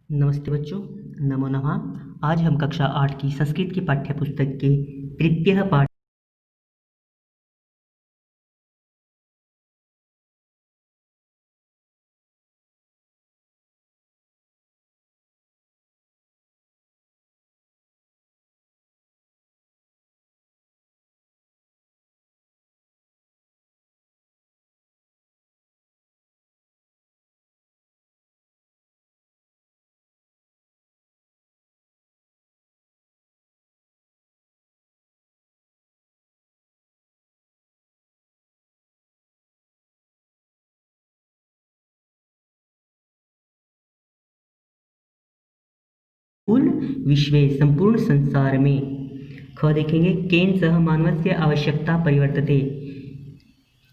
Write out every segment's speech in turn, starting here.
नमस्ते बच्चों, नमो नमः। आज हम कक्षा 8 की संस्कृत की पाठ्य पुस्तक के तृतीय पाठ विश्वे संपूर्ण संसार में ख देखेंगे केन सह मानवस्य आवश्यकता परिवर्तते।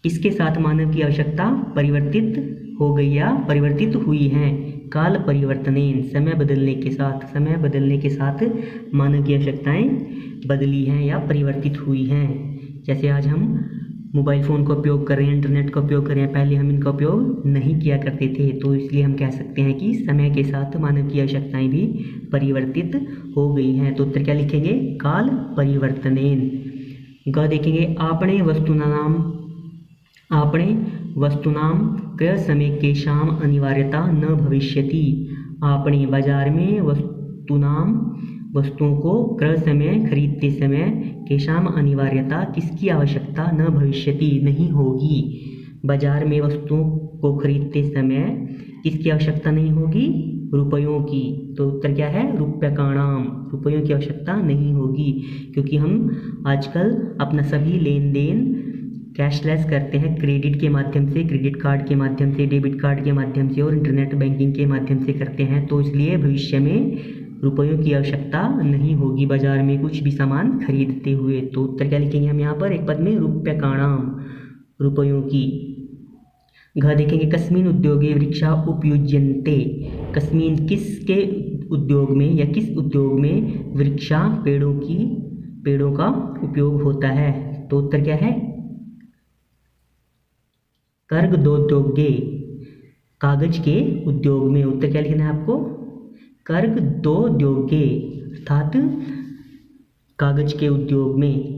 किसके साथ मानव की आवश्यकता परिवर्तित हो गई या परिवर्तित हुई है। काल परिवर्तनेन समय बदलने के साथ मानव की आवश्यकताएं बदली हैं या परिवर्तित हुई हैं। जैसे आज हम मोबाइल फ़ोन का उपयोग कर रहे हैं, इंटरनेट का उपयोग कर रहे हैं, पहले हम इनका उपयोग नहीं किया करते थे, तो इसलिए हम कह सकते हैं कि समय के साथ मानव की आवश्यकताएं भी परिवर्तित हो गई हैं। तो उत्तर क्या लिखेंगे? काल परिवर्तनेन। ग देखेंगे आपणे वस्तुनाम क्रय समय केशाम अनिवार्यता न भविष्यति। आपणे बाजार में वस्तुओं को क्रय समय खरीदते समय केशाम अनिवार्यता किसकी आवश्यकता न भविष्यति नहीं होगी। बाजार में वस्तुओं को खरीदते समय किसकी आवश्यकता नहीं होगी? रुपयों की। तो उत्तर क्या है? रुप्यकाणाम। रुपयों की आवश्यकता नहीं होगी, क्योंकि हम आजकल अपना सभी लेन देन कैशलेस करते हैं, क्रेडिट के माध्यम से, क्रेडिट कार्ड के माध्यम से, डेबिट कार्ड के माध्यम से और इंटरनेट बैंकिंग के माध्यम से करते हैं। तो इसलिए भविष्य में रुपयों की आवश्यकता नहीं होगी बाजार में कुछ भी सामान खरीदते हुए। तो उत्तर क्या लिखेंगे हम यहाँ पर? एक पद में रुप्यकाणाम, रुपयों की। घ देखेंगे कस्मिन उद्योगे वृक्षा उपयुज्यन्ते। कस्मिन किसके उद्योग में या किस उद्योग में वृक्षा पेड़ों का उपयोग होता है। तो उत्तर क्या है? कर्गदोद्योगे, कागज के उद्योग में। उत्तर क्या लिखना है आपको? कर्गदोद्योगे अर्थात कागज के उद्योग में।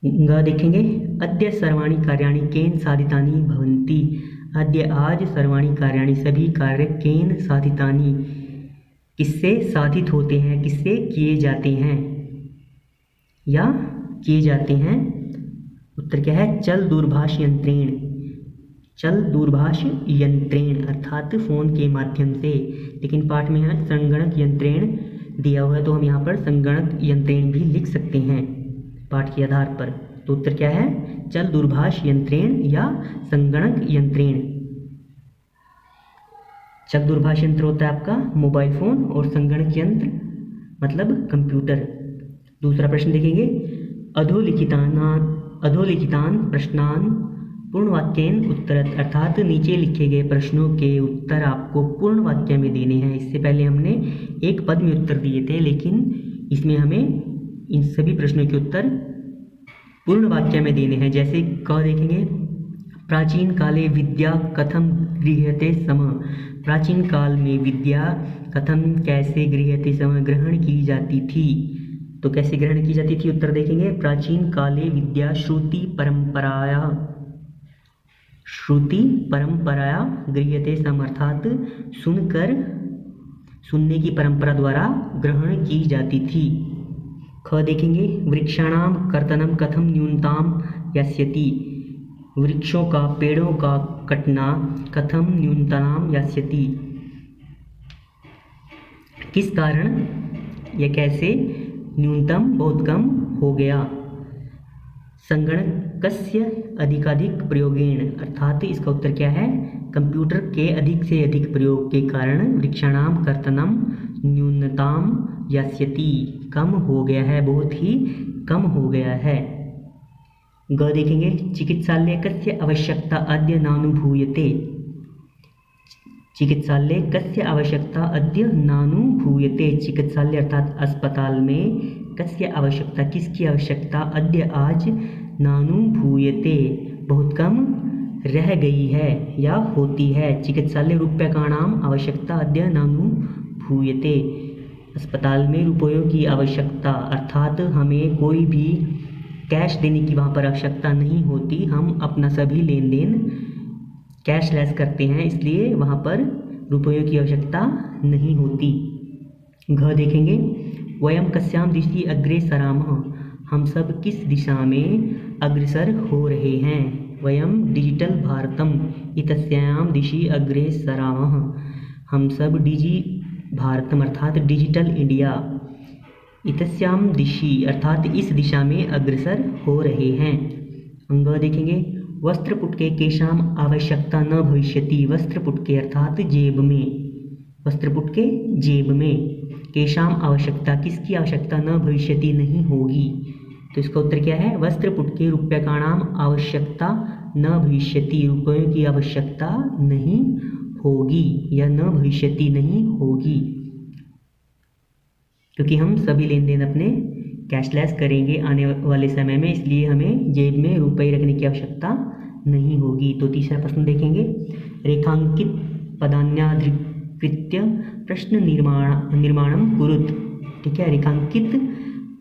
ग देखेंगे अद्य सर्वाणि कार्याणि केन साधितानि भवन्ति। अद्य आज सर्वाणि कार्याणि सभी कार्य केन साधितानि किससे साधित होते हैं, किससे किए जाते हैं या किए जाते हैं। उत्तर क्या है? चल दूरभाष यंत्रेण। चल दूरभाष यंत्रेण अर्थात फ़ोन के माध्यम से। लेकिन पाठ में यहाँ संगणक यंत्रेण दिया हुआ है, तो हम यहाँ पर संगणक यंत्रेण भी लिख सकते हैं पाठ के आधार पर। तो उत्तर क्या है? चल दूरभाष यंत्रेण या संगणक यंत्रेण। चल दूरभाष यंत्र होता है आपका मोबाइल फ़ोन और संगणक यंत्र मतलब कंप्यूटर। दूसरा प्रश्न देखेंगे अधोलिखितान प्रश्नान पूर्ण वाक्येन उत्तरत अर्थात नीचे लिखे गए प्रश्नों के उत्तर आपको पूर्ण वाक्य में देने हैं। इससे पहले हमने एक पद में उत्तर दिए थे, लेकिन इसमें हमें इन सभी प्रश्नों के उत्तर पूर्ण वाक्य में देने हैं। जैसे क देखेंगे प्राचीन काले विद्या कथम गृह्यते स्म। प्राचीन काल में विद्या कथम कैसे गृह्यते स्म ग्रहण की जाती थी। तो कैसे ग्रहण की जाती थी? उत्तर देखेंगे प्राचीन काले विद्या श्रुति परंपराया गृह्यते स्म अर्थात सुनने की परंपरा द्वारा ग्रहण की जाती थी। ख देखेंगे वृक्षाणाम कर्तनम कथम न्यूनताम यास्यति। वृक्षों का, पेड़ों का कटना कथम न्यूनताम यास्यति किस कारण या कैसे न्यूनतम बहुत कम हो गया। संगणकस्य अधिकाधिक प्रयोगेण अर्थात इसका उत्तर क्या है? कंप्यूटर के अधिक से अधिक प्रयोग के कारण वृक्षाणाम कर्तनम न्यूनताम यास्यति कम हो गया है, बहुत ही कम हो गया है। ग देखेंगे चिकित्सालयस्य आवश्यकता अद्य नानुभूयते। चिकित्सालयस्य आवश्यकता अद्य नानुभूयते। चिकित्सालय अर्थात अस्पताल में कस्य आवश्यकता किसकी आवश्यकता अद्य आज नानुभूयते बहुत कम रह गई है या होती है। चिकित्सालय रूप्यकाणाम आवश्यकता अद्य नानुभूयते। अस्पताल में रुपयों की आवश्यकता अर्थात हमें कोई भी कैश देने की वहाँ पर आवश्यकता नहीं होती। हम अपना सभी लेन देन कैशलेस करते हैं, इसलिए वहाँ पर रुपयों की आवश्यकता नहीं होती। घ देखेंगे, वयम कस्याम दिशि अग्रे सरामः। हम सब किस दिशा में अग्रसर हो रहे हैं। वयम डिजिटल भारतम इतस्याम दिशि अग्रे सरामः। हम सब डिजि भारतम अर्थात डिजिटल इंडिया, इतस्याम दिशि अर्थात इस दिशा में अग्रसर हो रहे हैं। अंग देखेंगे, वस्त्रपुटके केशाम आवश्यकता न भविष्यति। वस्त्रपुटके अर्थात जेब में, वस्त्रपुटके जेब में, केशाम आवश्यकता किसकी आवश्यकता न भविष्यति नहीं होगी। तो इसका उत्तर क्या है, वस्त्रपुटके रूप्यकाणाम आवश्यकता न भविष्यति। रुपयों की आवश्यकता नहीं होगी या न भविष्यति नहीं होगी, क्योंकि हम सभी लेन देन अपने कैशलेस करेंगे आने वाले समय में, इसलिए हमें जेब में रुपये रखने की आवश्यकता नहीं होगी। तो तीसरा प्रश्न देखेंगे, रेखांकित पदान्याधिकृत्य प्रश्न निर्माणम कुरुत। ठीक है, रेखांकित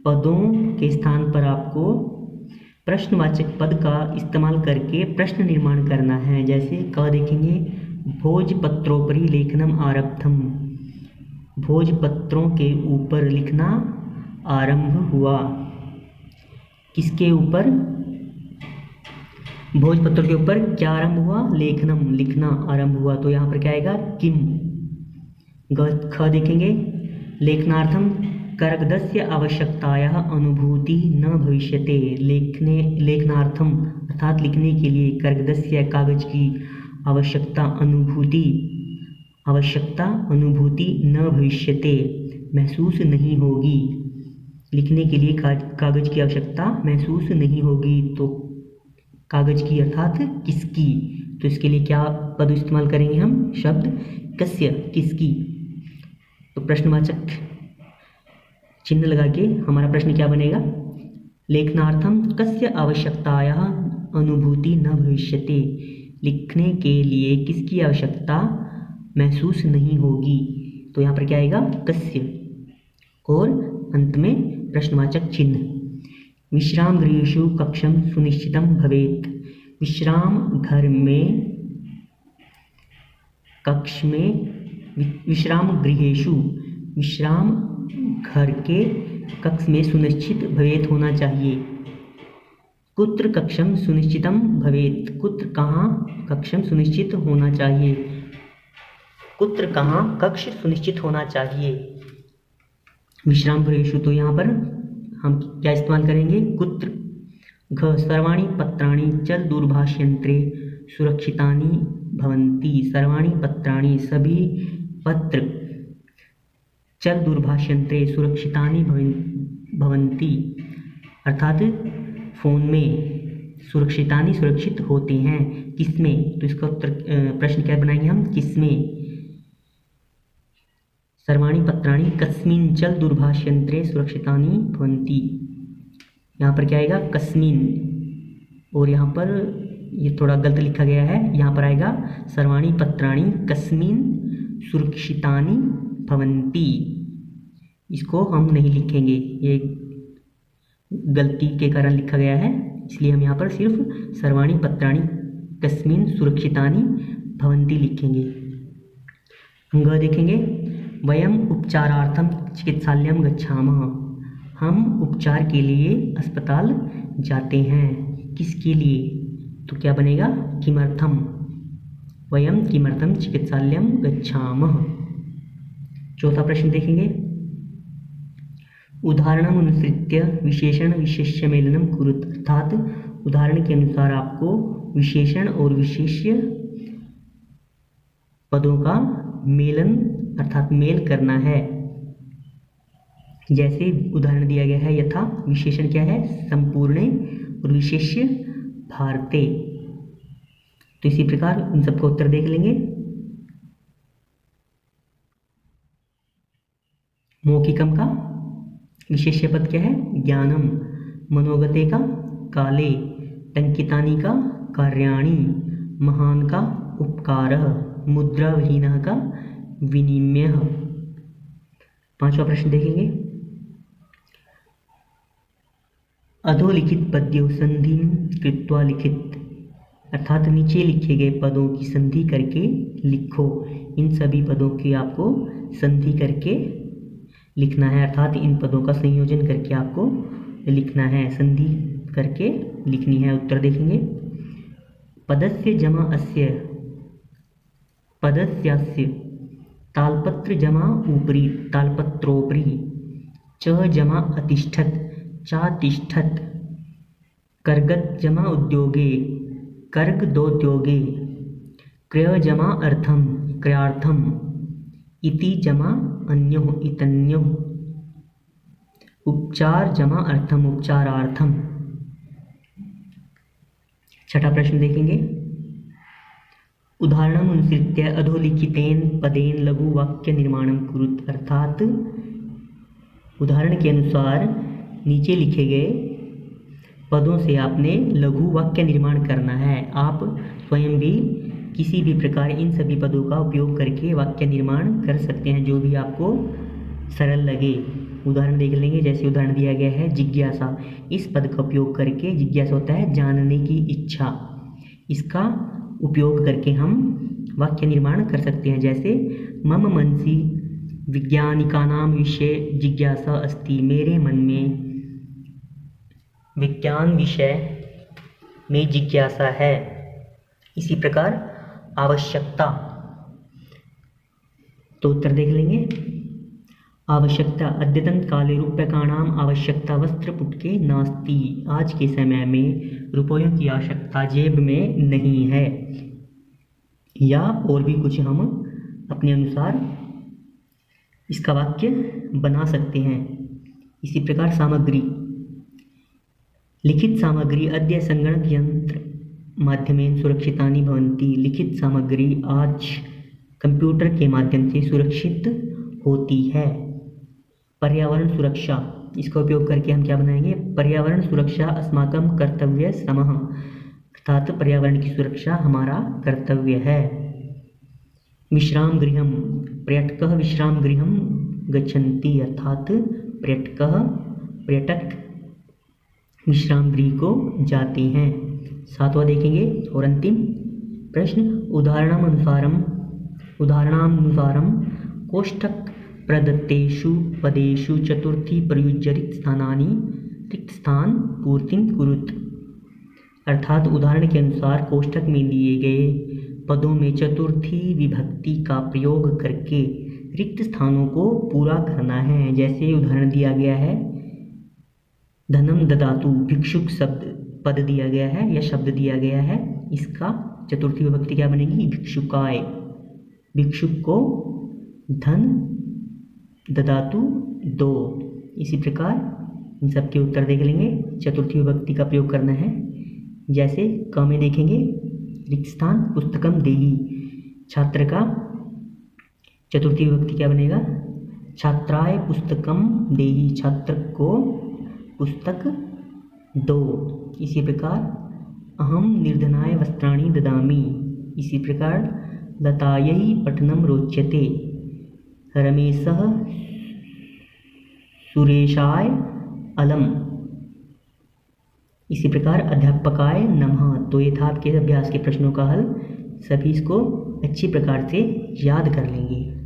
पदों के स्थान पर आपको प्रश्नवाचक पद का इस्तेमाल करके प्रश्न निर्माण करना है। जैसे क देखेंगे, भोजपत्रोपरि लेखनम आरब्धम। भोजपत्रों के ऊपर लिखना आरंभ हुआ। किसके ऊपर, भोजपत्रों के ऊपर क्या आरंभ हुआ, लेखनम लिखना आरंभ हुआ। तो यहाँ पर क्या आएगा, किम। ख देखेंगे, लेखनार्थम करगदस्य आवश्यकतायाः अनुभूति न भविष्यते। लेखनार्थम अर्थात लिखने के लिए करगदस्य कागज की आवश्यकता अनुभूति न भविष्यते महसूस नहीं होगी। लिखने के लिए कागज की आवश्यकता महसूस नहीं होगी। तो कागज की अर्थात किसकी, तो इसके लिए क्या पद इस्तेमाल करेंगे हम, शब्द कस्य, किसकी। तो प्रश्नवाचक चिन्ह लगा के हमारा प्रश्न क्या बनेगा, लेखनार्थम कस्य आवश्यकतायाः अनुभूति न भविष्यते। लिखने के लिए किसकी आवश्यकता महसूस नहीं होगी। तो यहाँ पर क्या आएगा, कस्य। और अंत में प्रश्नवाचक चिन्ह। विश्राम गृहेषु कक्षम सुनिश्चितम भवेत्। विश्राम घर में, कक्ष में, विश्राम गृहेषु विश्राम घर के कक्ष में सुनिश्चित भवेत् होना चाहिए। कुत्र कक्षम सुनिश्चितम भवेत्। कुत्र कहाँ कक्षम सुनिश्चित होना चाहिए। कुत्र कहाँ कक्ष सुनिश्चित होना चाहिए। विश्राम गृहेषु, तो यहाँ पर हम क्या इस्तेमाल करेंगे, कुत्र। घ सर्वाणि पत्राणि चल दूरभाषयंत्रे सुरक्षितानि भवन्ति। सर्वाणि पत्राणि सभी पत्र चल दूरभाषयंत्रे सुरक्षितानि भवन्ति अर्थात फ़ोन में सुरक्षितानि सुरक्षित होते हैं। किसमें, तो इसका उत्तर प्रश्न क्या बनाएंगे हम, किसमें। सर्वाणि पत्राणि कस्मिन् चल दूरभाषयंत्रे सुरक्षितानि भवन्ति। यहाँ पर क्या आएगा, कस्मिन्। और यहाँ पर ये थोड़ा गलत लिखा गया है, यहाँ पर आएगा सर्वाणि पत्राणि कस्मिन् सुरक्षितानि भवन्ति। इसको हम नहीं लिखेंगे, ये गलती के कारण लिखा गया है, इसलिए हम यहाँ पर सिर्फ सर्वाणि पत्राणि कस्मिन् सुरक्षितानि भवन्ति लिखेंगे। ग देखेंगे, वयम उपचारार्थम चिकित्सालयम गच्छामः। हम उपचार के लिए अस्पताल जाते हैं। किसके लिए, तो क्या बनेगा, किमर्थम। वयम किमर्थम चिकित्सालयम गच्छामः। चौथा प्रश्न देखेंगे, उदाहरणम अनुसृत्य विशेषण विशेष्य मेलनम कुरुत। अर्थात उदाहरण के अनुसार आपको विशेषण और विशेष्य पदों का मेलन अर्थात मेल करना है। जैसे उदाहरण दिया गया है, यथा विशेषण क्या है, संपूर्णे, और विशेष्य भारते। तो इसी प्रकार इन सबका उत्तर देख लेंगे। मौखिकम का विशेष्य पद क्या है, ज्ञानम। मनोगते का काले। टंकितानि का कार्याणि। महान का उपकारः, मुद्राविहीनः का विनिमयः। 5वां प्रश्न देखेंगे। अधोलिखित पद्यों संधिं कृत्वा लिखित, अर्थात नीचे लिखे गए पदों की संधि करके लिखो। इन सभी पदों की आपको संधि करके लिखना है, अर्थात इन पदों का संयोजन करके आपको लिखना है, संधि करके लिखनी है। उत्तर देखेंगे। पदस्य जमा अस्य, पदस्यास्य, तालपत्र जमा ऊपरी, तालपत्रोपरि, च जमा अतिष्ठत, चातिष्ठत, कर्गत जमा उद्योगे, कर्गदोद्योगे, क्रय जमा अर्थम, क्रयार्थम, इति जमा अन्योः, इतन्योः, उपचार जमा अर्थम, उपचारार्थम। 6ठा प्रश्न देखेंगे। उदाहरणम् अनुसृत्य अधोलिखितेन पदेन लघु वाक्य निर्माणं कुरुत, अर्थात उदाहरण के अनुसार नीचे लिखे गए पदों से आपने लघु वाक्य निर्माण करना है। आप स्वयं भी किसी भी प्रकार इन सभी पदों का उपयोग करके वाक्य निर्माण कर सकते हैं, जो भी आपको सरल लगे। उदाहरण देख लेंगे। जैसे उदाहरण दिया गया है जिज्ञासा, इस पद का उपयोग करके, जिज्ञासा होता है जानने की इच्छा, इसका उपयोग करके हम वाक्य निर्माण कर सकते हैं। जैसे मम मनसि विज्ञानिकानां विषये जिज्ञासा अस्ति, मेरे मन में विज्ञान विषय में जिज्ञासा है। इसी प्रकार आवश्यकता, तो उत्तर देख लेंगे। आवश्यकता, अद्यतन काले रूप्यकाणाम आवश्यकता वस्त्रपुटके नास्ति, आज के समय में रुपयों की आवश्यकता जेब में नहीं है। या और भी कुछ हम अपने अनुसार इसका वाक्य बना सकते हैं। इसी प्रकार सामग्री, लिखित सामग्री अद्य संगणक यंत्र माध्यमेन सुरक्षितानि भवन्ति, लिखित सामग्री आज कंप्यूटर के माध्यम से सुरक्षित होती है। पर्यावरण सुरक्षा, इसका उपयोग करके हम क्या बनाएंगे? पर्यावरण सुरक्षा अस्माकं कर्तव्य समः, अर्थात पर्यावरण की सुरक्षा हमारा कर्तव्य है। विश्राम गृहम, पर्यटकः विश्राम गृहम गच्छन्ति, अर्थात पर्यटक विश्राम गृह को जाते हैं। 7वां देखेंगे और अंतिम प्रश्न। उदाहरणानुसारम कोष्ठक प्रदत्तेषु पदेषु चतुर्थी प्रयुज्य रिक्त स्थान पूर्तिं कुरुत, अर्थात उदाहरण के अनुसार कोष्ठक में दिए गए पदों में चतुर्थी विभक्ति का प्रयोग करके रिक्त स्थानों को पूरा करना है। जैसे उदाहरण दिया गया है धनम ददातु, भिक्षुक शब्द पद दिया गया है या शब्द दिया गया है, इसका चतुर्थी विभक्ति क्या बनेगी? भिक्षुकाय, भिक्षुक को धन ददातु दो। इसी प्रकार इन सब के उत्तर देख लेंगे। चतुर्थी विभक्ति का प्रयोग करना है। जैसे क में देखेंगे रिक्त स्थान पुस्तकम देहि, छात्र का चतुर्थी विभक्ति क्या बनेगा? छात्राय पुस्तकम देहि, छात्र को पुस्तक दो। इसी प्रकार अहम निर्धनाय वस्त्राणि ददामि, इसी प्रकार लतायै पठनम रोचते, रमेशः सुरेशाय अलम। इसी प्रकार अध्यापकाय नमः। तो ये था आपके अभ्यास के प्रश्नों का हल। सभी इसको अच्छी प्रकार से याद कर लेंगे।